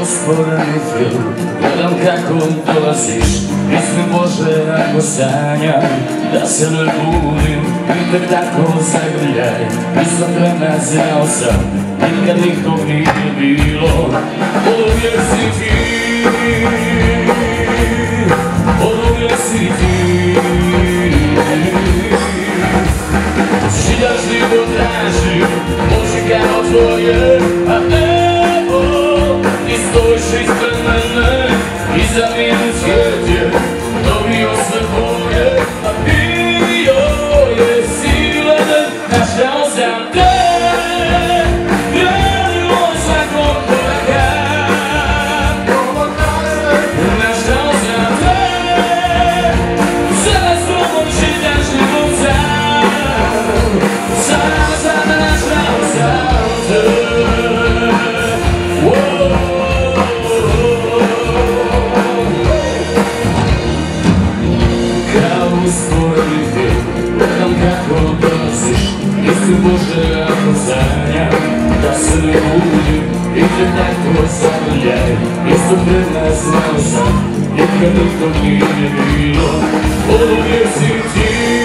Usporeni film, gledam kako dolaziš. Mislim, Bože, ako sanjam da se ne budim i te tako zagrljaj. Nisam vremena, znao sam, nikad nikog nije bilo. Oduvijek si ti, oduvijek si ti. Šiljaš život traži, oči kao tvoje, a evo ti stojiš ispred mene i za minut svijet je dobio sve boje, a bio je silen. Našao sam te, gledilo svakog koraka. Našao sam te, sada s tobom čitaš život sam. Sada našao sam te. Gledam kako dolaziš, mislim, Bože, ako sanjam da se ne budim i te tako zagrljaj. Isto pred nas znao sam, nikad nikog nije bilo. Oduvijek si ti.